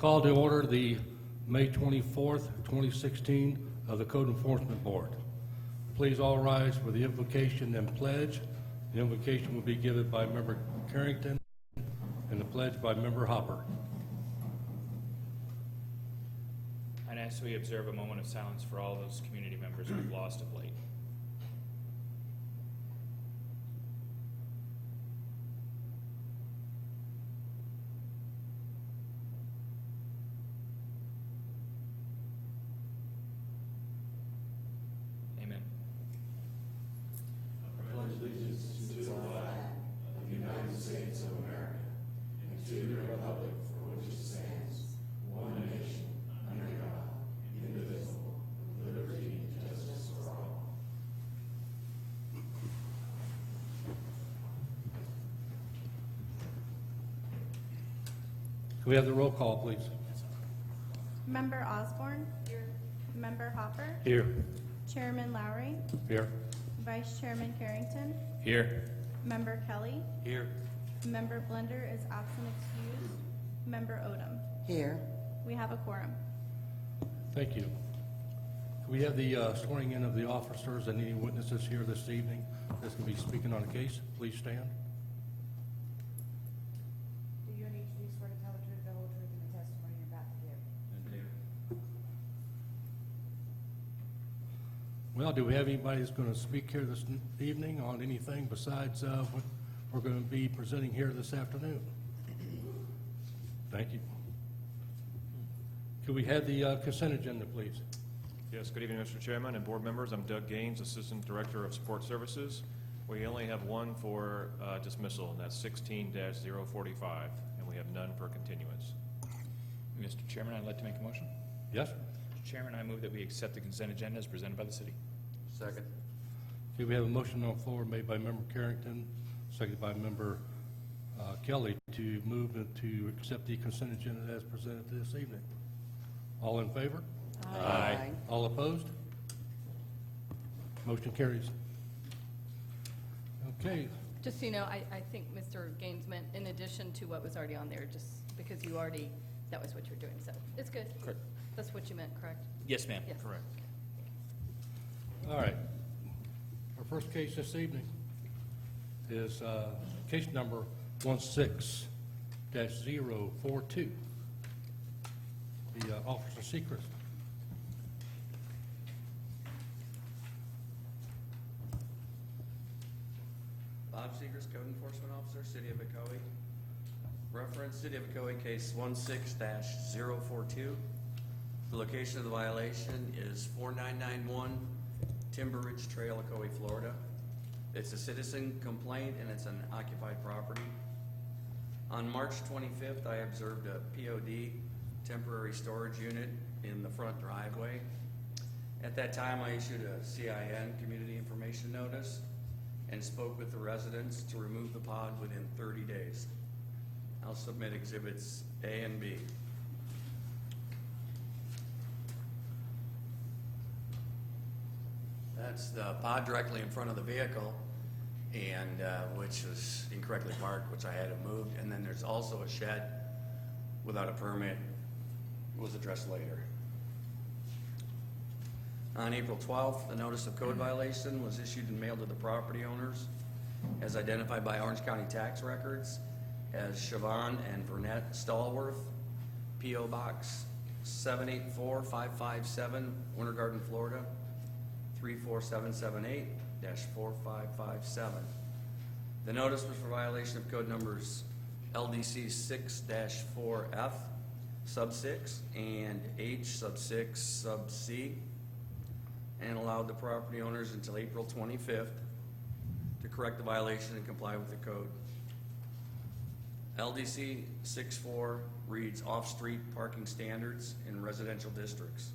Call to order the May 24th, 2016 of the Code Enforcement Board. Please all rise for the invocation and pledge. The invocation will be given by Member Carrington and the pledge by Member Hopper. I'd ask we observe a moment of silence for all those community members we've lost of late. Amen. Can we have the roll call, please? Member Osborne. Here. Member Hopper. Here. Chairman Lowry. Here. Vice Chairman Carrington. Here. Member Kelly. Here. Member Blender is absent excused. Member Odom. Here. We have a quorum. Thank you. Can we have the swearing in of the officers and any witnesses here this evening that's going to be speaking on a case? Please stand. Do you each do swear to tell the truth, the whole truth, and the testimony you're about to give? Well, do we have anybody that's going to speak here this evening on anything besides what we're going to be presenting here this afternoon? Thank you. Could we have the consent agenda, please? Yes, good evening, Mr. Chairman and board members. I'm Doug Gaines, Assistant Director of Support Services. We only have one for dismissal, and that's 16-045, and we have none for continuance. Mr. Chairman, I'd like to make a motion. Yes? Mr. Chairman, I move that we accept the consent agenda as presented by the city. Second. Okay, we have a motion on the floor made by Member Carrington, seconded by Member Kelly to move to accept the consent agenda as presented this evening. All in favor? Aye. All opposed? Motion carries. Okay, Just so you know, I think Mr. Gaines meant in addition to what was already on there, just because you already, that was what you were doing, so it's good. Correct. That's what you meant, correct? Yes, ma'am. Yes. Correct. all right. Our first case this evening is case number 16-042. The Officer Secret. Bob Seegers, Code Enforcement Officer, City of Ocoee. Reference, City of Ocoee, case 16-042. The location of the violation is 4991 Timber Ridge Trail, Ocoee, Florida. It's a citizen complaint and it's an occupied property. On March 25th, I observed a POD, temporary storage unit, in the front driveway. At that time, I issued a CIN, Community Information Notice, and spoke with the residents to remove the pod within 30 days. I'll submit exhibits A and B. That's the pod directly in front of the vehicle, and which was incorrectly parked, which I had it moved. And then there's also a shed without a permit, was addressed later. On April 12th, the notice of code violation was issued and mailed to the property owners, as identified by Orange County tax records as Siobhan and Vernette Stallworth, P.O. Box 784557, Winter Garden, Florida 34778-4557. The notice was for violation of code numbers LDC 6-4F sub 6 and H sub 6 sub C, and allowed the property owners until April 25th to correct the violation and comply with the code. LDC 6-4 reads off-street parking standards in residential districts.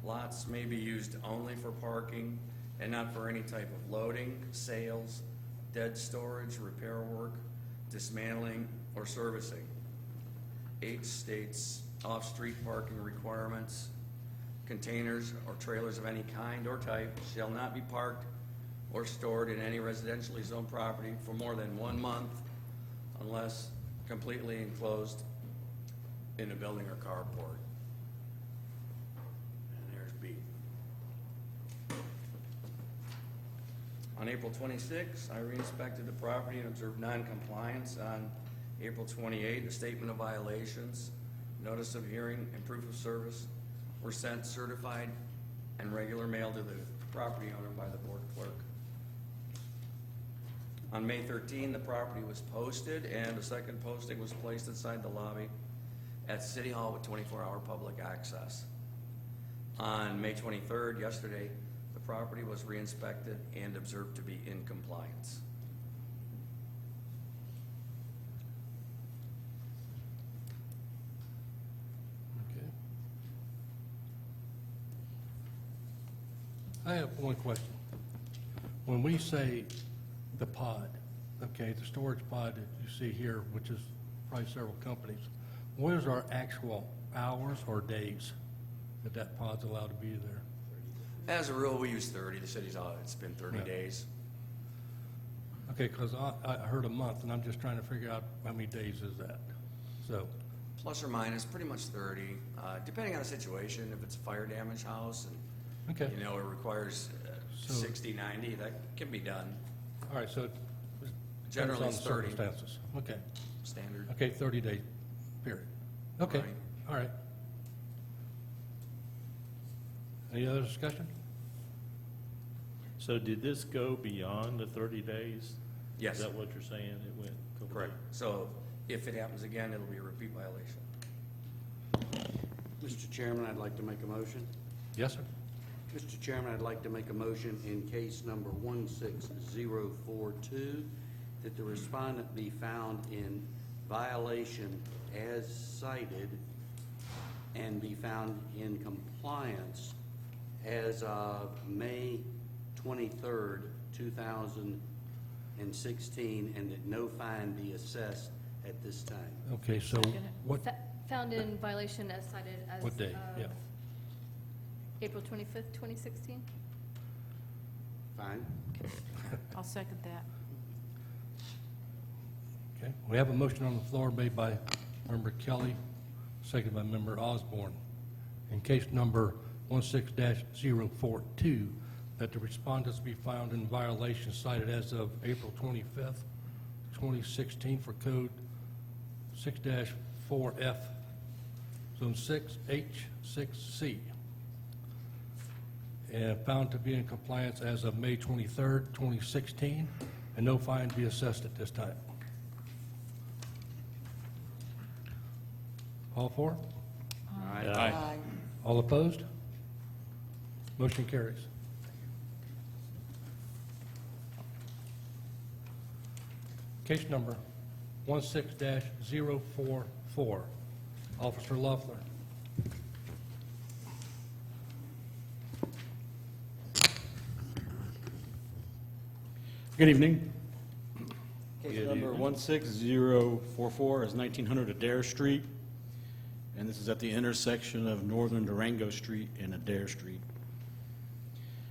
Lots may be used only for parking and not for any type of loading, sales, dead storage, repair work, dismantling, or servicing. H states off-street parking requirements. Containers or trailers of any kind or type shall not be parked or stored in any residentially zoned property for more than 1 month unless completely enclosed in a building or carport. And there's B. On April 26, I re-inspected the property and observed non-compliance. On April 28, a statement of violations, notice of hearing, and proof of service were sent certified and regular mail to the property owner by the board clerk. On May 13, the property was posted, and a second posting was placed inside the lobby at City Hall with 24-hour public access. On May 23rd, yesterday, the property was re-inspected and observed to be in compliance. Okay. I have one question. When we say the pod, okay, the storage pod that you see here, which is probably several companies, what is our actual hours or days that that pod's allowed to be there? As a rule, we use 30. The city's out, it's been 30 Yeah. days. Okay, because I heard a month, and I'm just trying to figure out how many days is that. So, Plus or minus, pretty much 30, depending on the situation. If it's a fire damaged house and, okay, you know, it requires So- 60, 90, that can be done. all right, so it depends Generally, on it's the 30. circumstances. Okay, Standard. okay, 30-day period. Okay, Right. all right. Any other discussion? So did this go beyond the 30 days? Yes. Is that what you're saying? It went a couple Correct. days? So if it happens again, it'll be a repeat violation. Mr. Chairman, I'd like to make a motion. Yes, sir. Mr. Chairman, I'd like to make a motion in case number 16042, that the respondent be found in violation as cited and be found in compliance as of May 23rd, 2016, and that no fine be assessed at this time. Okay, so what, Found in violation as cited as what day? of Yeah. April 25th, 2016? Fine? I'll second that. Okay, we have a motion on the floor made by Member Kelly, seconded by Member Osborne. In case number 16-042, that the respondents be found in violation cited as of April 25th, 2016 for code 6-4F, zone 6H6C, and found to be in compliance as of May 23rd, 2016, and no fine be assessed at this time. All for? Aye. All opposed? Motion carries. Case number 16-044, Officer Loeffler. Good evening. Case number 16044 is 1900 Adair Street, and this is at the intersection of Northern Durango Street and Adair Street.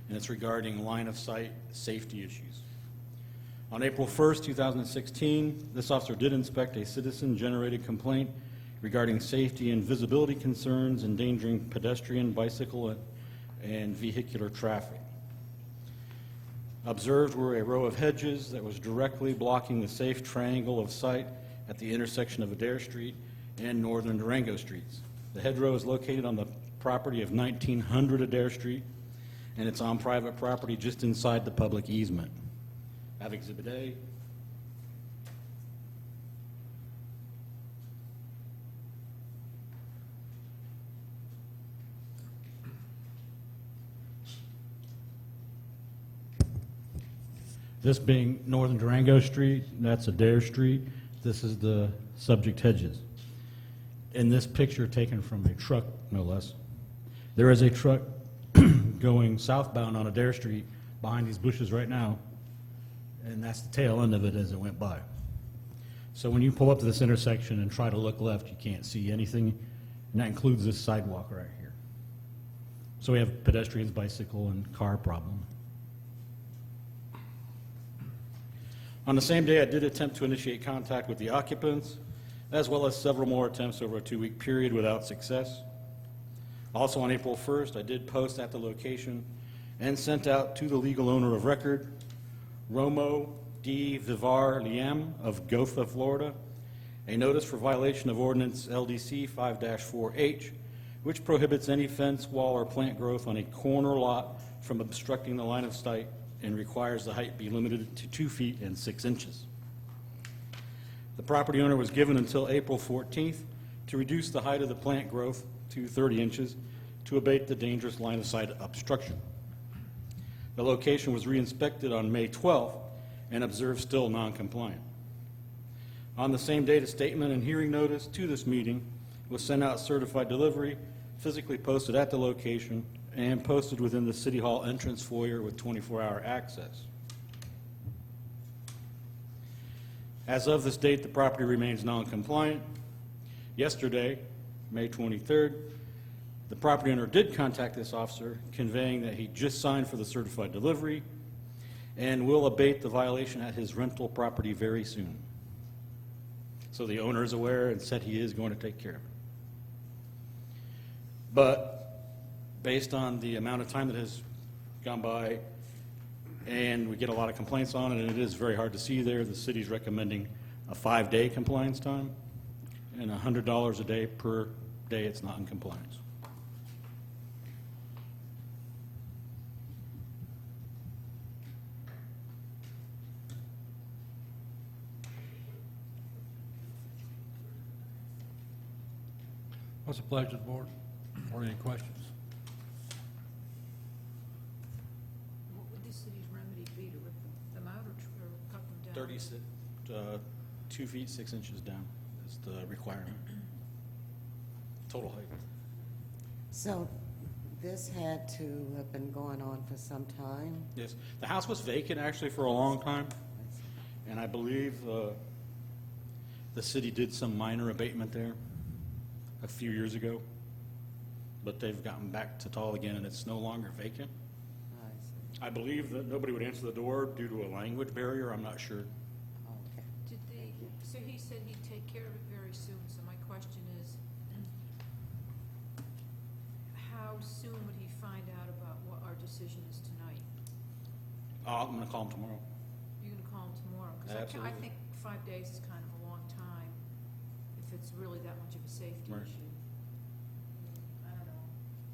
And it's regarding line-of-sight safety issues. On April 1st, 2016, this officer did inspect a citizen-generated complaint regarding safety and visibility concerns endangering pedestrian, bicycle, and vehicular traffic. Observed were a row of hedges that was directly blocking the safe triangle of sight at the intersection of Adair Street and Northern Durango Streets. The hedgerow is located on the property of 1900 Adair Street, and it's on private property just inside the public easement. I have Exhibit A. This being Northern Durango Street, that's Adair Street. This is the subject hedges. In this picture taken from a truck, no less, there is a truck going southbound on Adair Street behind these bushes right now, and that's the tail end of it as it went by. So when you pull up to this intersection and try to look left, you can't see anything, and that includes this sidewalk right here. So we have pedestrians, bicycle, and car problem. On the same day, I did attempt to initiate contact with the occupants. as well as several more attempts over a 2-week period without success. Also on April 1st, I did post at the location and sent out to the legal owner of record, Romo D. Vivar Liam of Gotha, Florida, a notice for violation of ordinance LDC 5-4H, which prohibits any fence, wall, or plant growth on a corner lot from obstructing the line of sight and requires the height be limited to 2 feet and 6 inches. The property owner was given until April 14th to reduce the height of the plant growth to 30 inches to abate the dangerous line of sight obstruction. The location was re-inspected on May 12th and observed still non-compliant. On the same date, a statement and hearing notice to this meeting was sent out certified delivery, physically posted at the location, and posted within the City Hall entrance foyer with 24-hour access. As of this date, the property remains non-compliant. Yesterday, May 23rd, the property owner did contact this officer, conveying that he just signed for the certified delivery and will abate the violation at his rental property very soon. So the owner is aware and said he is going to take care of it. But based on the amount of time that has gone by, and we get a lot of complaints on it, and it is very hard to see there, the city's recommending a 5-day compliance time and $100 a day per day it's not in compliance. What's the pleasure of the board? Or any questions? What would the city's remedy be to rip them out or cut them down? 2 feet 6 inches down is the requirement. Total height. So this had to have been going on for some time? Yes, the house was vacant actually for a long time, and I believe the city did some minor abatement there a few years ago, but they've gotten back to tall again, and it's no longer vacant. I see. I believe that nobody would answer the door due to a language barrier. I'm not sure. Okay. So he said he'd take care of it very soon, so my question is, how soon would he find out about what our decision is tonight? I'm going to call him tomorrow. You're gonna call him tomorrow? 'Cause I Absolutely. think 5 days is kind of a long time, if it's really that much of a safety Right. issue. I don't know.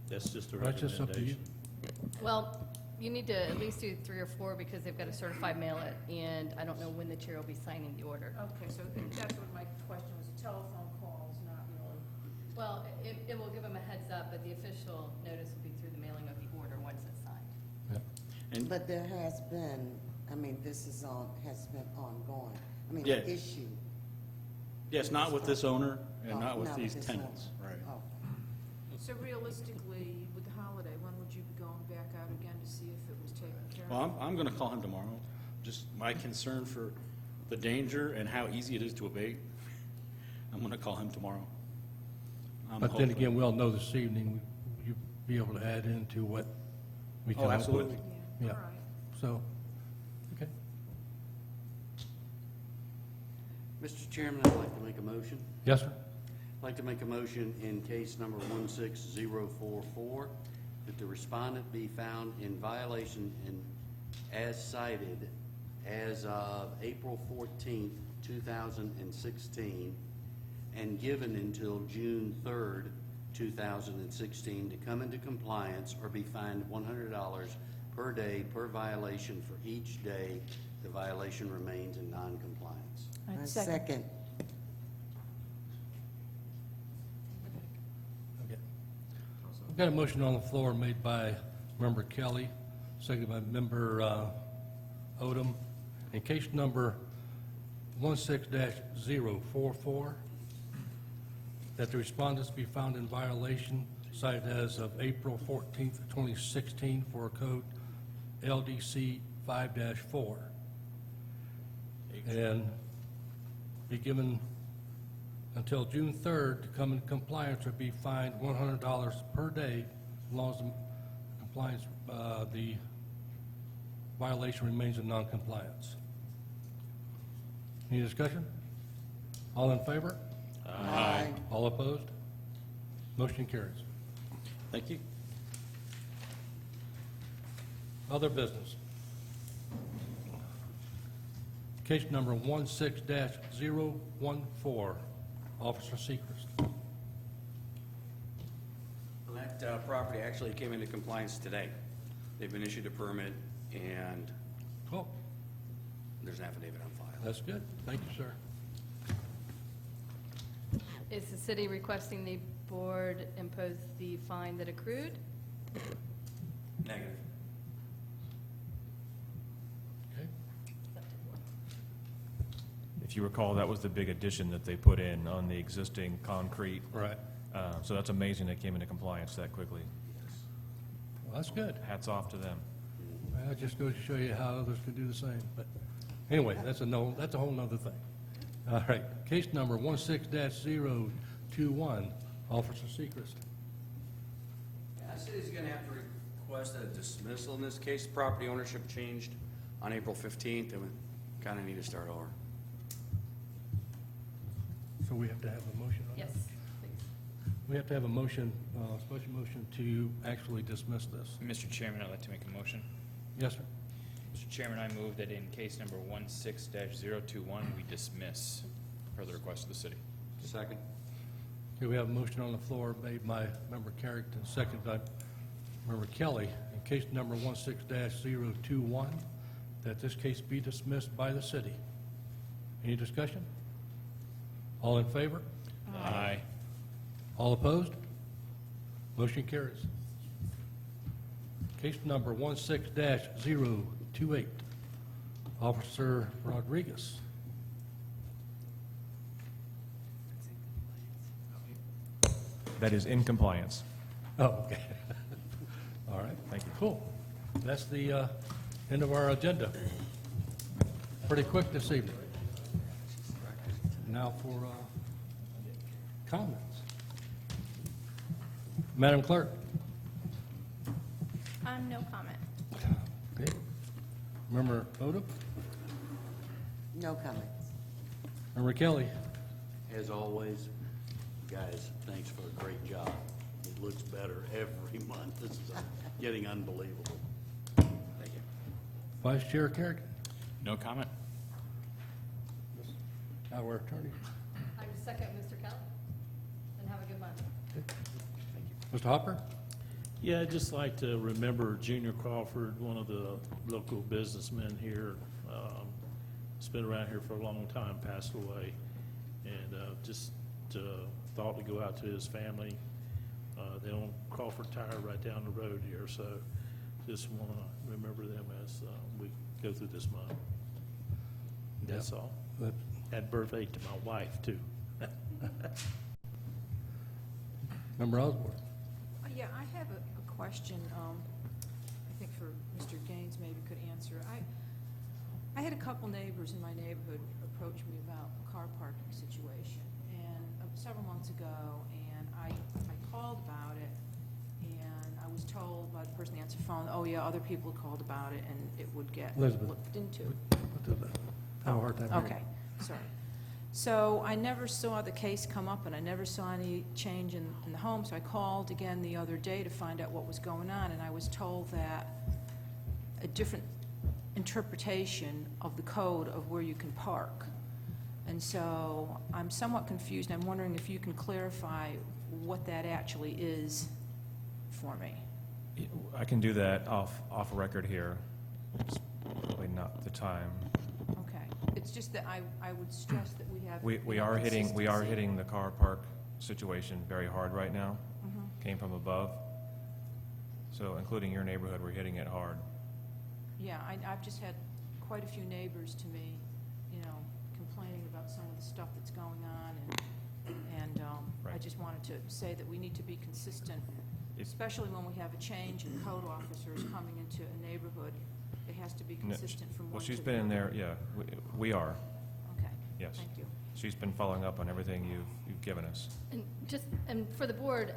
That's just a That's just up to you. recommendation. Well, you need to at least do 3 or 4 because they've got to certify mail it, and I don't know when the chair will be signing the order. Okay, so that's what my question was, telephone calls, not really. Well, it will give them a heads up, but the official notice will be through the mailing of the order once it's signed. Yeah. And But there has been, I mean, this is has been ongoing. I mean, Yeah. the issue. yes, not with this owner and Oh, not with these this tenants. one. Right. Oh. So realistically, with the holiday, when would you be going back out again to see if it was taken care of? Well, I'm going to call him tomorrow. Just my concern for the danger and how easy it is to abate. I'm going to call him tomorrow. I'm But then hoping- again, we'll know this evening, you'll be able to add into what we come Oh, up with. absolutely. Yeah, Yeah. all right. So, okay. Mr. Chairman, I'd like to make a motion. Yes, sir? I'd like to make a motion in case number 16044, that the respondent be found in violation and as cited as of April 14th, 2016, and given until June 3rd, 2016, to come into compliance or be fined $100 per day per violation for each day the violation remains in noncompliance. I second. Okay. We've got a motion on the floor made by Member Kelly, seconded by Member Odom. In case number 16-044, that the respondents be found in violation cited as of April 14th, 2016 for code LDC 5-4. And be given until June 3rd to come in compliance or be fined $100 per day as long as the compliance, the violation remains in noncompliance. Any discussion? All in favor? Aye. All opposed? Motion carries. Thank you. Other business. Case number 16-014, Officer Sechrist. Well, that property actually came into compliance today. They've been issued a permit, and Oh, there's an affidavit on file. that's good. Thank you, sir. Is the city requesting the board impose the fine that accrued? Negative. Okay. If you recall, that was the big addition that they put in on the existing concrete. Right. So that's amazing they came into compliance that quickly. Well, that's good. Hats off to them. Well, it just goes to show you how others can do the same. But anyway, that's a whole nother thing. All right, case number 16-021, Officer Sechrist. The city's going to have to request a dismissal in this case. Property ownership changed on April 15th, and we kind of need to start over. So we have to have a motion on that? Yes, please. We have to have a motion, special motion to actually dismiss this. Mr. Chairman, I'd like to make a motion. Yes, sir. Mr. Chairman, I move that in case number 16-021, we dismiss per the request of the city. Second. Okay, we have a motion on the floor made by Member Carrington, second by Member Kelly. In case number 16-021, that this case be dismissed by the city. Any discussion? All in favor? Aye. All opposed? Motion carries. Case number 16-028, Officer Rodriguez. That is in compliance. Oh, okay. All right. Thank you. Cool. That's the end of our agenda. Pretty quick this evening. Now for comments. Madam Clerk. No comment. Okay. Member Odom? No comments. Member Kelly? As always, guys, thanks for a great job. It looks better every month. This is getting unbelievable. Thank you. Vice Chair Carrigan? No comment. Our attorney. I would second Mr. Kelly, and have a good month. Mr. Hopper? Yeah, I'd just like to remember Junior Crawford, one of the local businessmen here. He's been around here for a long time, passed away. And just thought to go out to his family. They own Crawford Tire right down the road here, so just want to remember them as we go through this month. That's all. That- Had birthday to my wife, too. Member Osborne? Yeah, I have a question, I think for Mr. Gaines maybe could answer. I had a couple neighbors in my neighborhood approach me about a car parking situation, and several months ago, and I called about it, and I was told by the person that answered the phone, oh yeah, other people had called about it, and it would get Elizabeth. looked into. I have a hard time hearing. Okay, sorry. So I never saw the case come up, and I never saw any change in the home, so I called again the other day to find out what was going on, and I was told that a different interpretation of the code of where you can park. And so I'm somewhat confused, and I'm wondering if you can clarify what that actually is for me. I can do that off record here. It's probably not the time. Okay. It's just that I would stress that we have. We are hitting the car park situation very hard right now. Came from above. So including your neighborhood, we're hitting it hard. Yeah, I've just had quite a few neighbors to me, complaining about some of the stuff that's going on, and I Right. just wanted to say that we need to be consistent, It's- especially when we have a change in code officers coming into a neighborhood. It has to be consistent from one Well, to she's the been in other. there, yeah, we are, Okay. yes. Thank you. She's been following up on everything you've given us. And for the board,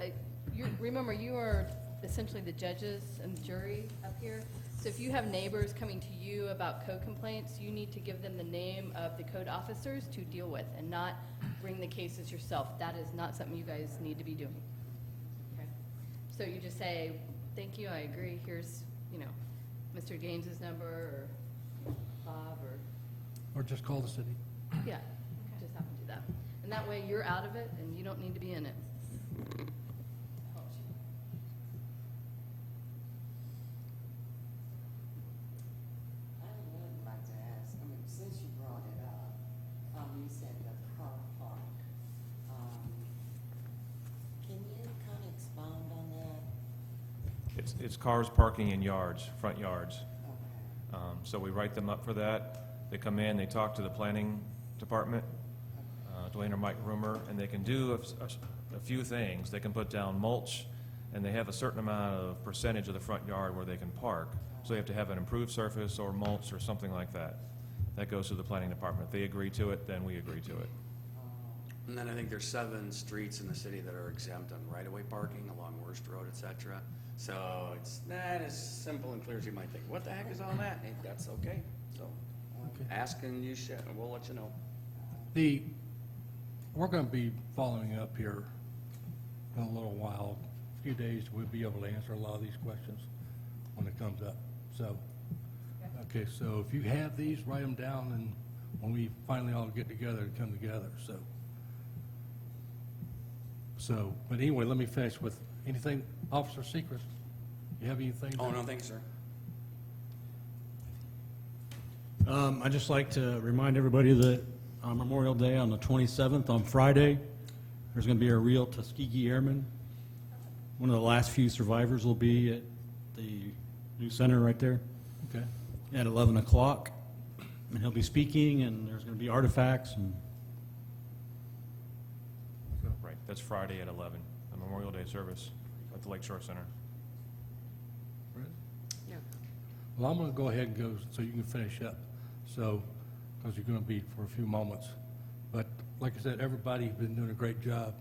remember, you are essentially the judges and the jury up here. So So if you have neighbors coming to you about code complaints, you need to give them the name of the code officers to deal with and not bring the cases yourself. That is not something you guys need to be doing. Okay? So you just say, thank you, I agree, here's, Mr. Gaines's number, or Bob, or, Or just call the city. yeah, just have to do that. And that way you're out of it and you don't need to be in it. I would like to ask, since you brought it up, you said the car park. Can you kind of expound on that? It's cars parking in yards, front yards. Okay. So we write them up for that. They come in, they talk to the planning department, Dwayne or Mike Rumor, and they can do a few things. They can put down mulch, and they have a certain amount of percentage of the front yard where they can park. So they have to have an improved surface or mulch or something like that. That goes to the planning department. If they agree to it, then we agree to it. And then I think there's 7 streets in the city that are exempt on right-of-way parking along Worst Road, et cetera. So it's not as simple and clear as you might think. What the heck is all that? Hey, that's okay. So ask and you should, and we'll let you know. We're going to be following up here in a little while. A few days, we'll be able to answer a lot of these questions when it comes up. So, okay, so if you have these, write them down, and when we finally all get together, to come together, So, but anyway, let me finish with anything, Officer Secret. You have anything? Oh, no, thanks, sir. I'd just like to remind everybody that on Memorial Day on the 27th, on Friday, there's going to be a real Tuskegee Airman. One of the last few survivors will be at the new center right there Okay. at 11 o'clock. And he'll be speaking, and there's going to be artifacts. And Right, that's Friday at 11, the Memorial Day service at the Lake Shore Center. Yeah. Well, I'm going to go ahead and go so you can finish up. So, because you're going to be for a few moments. But like I said, everybody's been doing a great job.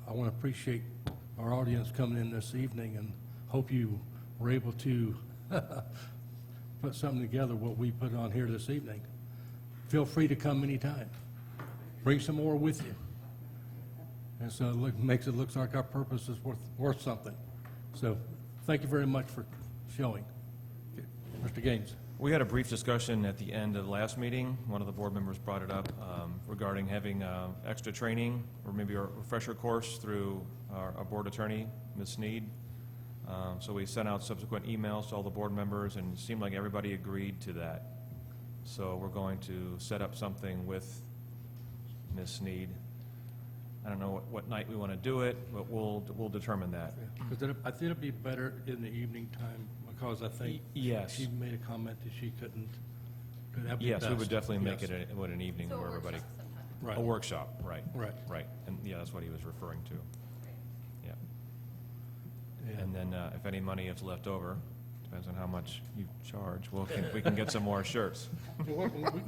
I want to appreciate our audience coming in this evening and hope you were able to put something together what we put on here this evening. Feel free to come anytime. Bring some more with you. And so it makes it look like our purpose is worth something. So thank you very much for showing. Mr. Gaines. We had a brief discussion at the end of the last meeting. One of the board members brought it up regarding having extra training or maybe a refresher course through our board attorney, Ms. Sneed. So we sent out subsequent emails to all the board members, and it seemed like everybody agreed to that. So we're going to set up something with Ms. Sneed. I don't know what night we want to do it, but we'll determine that. Because I think it'd be better in the evening time, because I think Yes. she made a comment that she couldn't, that'd be Yes, we best. would definitely make Yes. it an evening So a where everybody. workshop sometime. Right. A workshop, right. Right. Right, and yeah, that's what he was referring to. Yeah. Yeah. And then if any money is left over, depends on how much you charge, we can get some more shirts. Well, we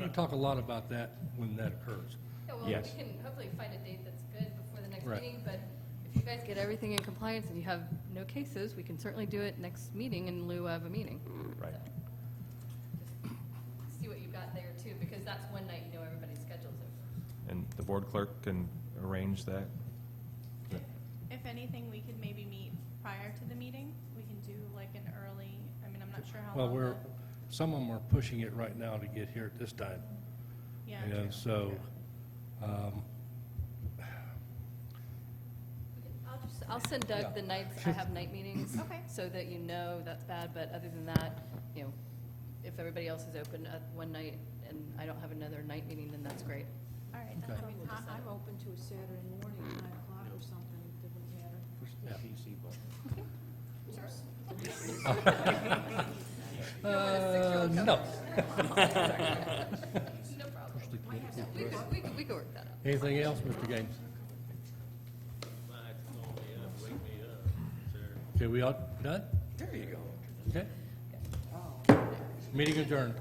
can talk a lot about that when that occurs. Yeah, well, Yes. we can hopefully find a date that's good before the next Right. meeting, but if you guys get everything in compliance and you have no cases, we can certainly do it next meeting in lieu of a meeting. Right. Just see what you've got there too, because that's one night you know everybody's schedules are. And the board clerk can arrange that? If anything, we could maybe meet prior to the meeting. We can do like an early, I'm not sure how Well, long. some of them are pushing it right now to get here at this time. Yeah. And so, I'll send Yeah. Doug the nights I have night meetings. Okay. So that you know that's bad, but other than that, if everybody else is open at one night and I don't have another night meeting, then that's great. All right. Okay. I mean, I'm open to a Saturday morning, 9 o'clock or something, it doesn't matter. yeah. No. No problem. We can work that out. Anything else, Mr. Gaines? Okay, we all done? There you go. Okay. Meeting adjourned.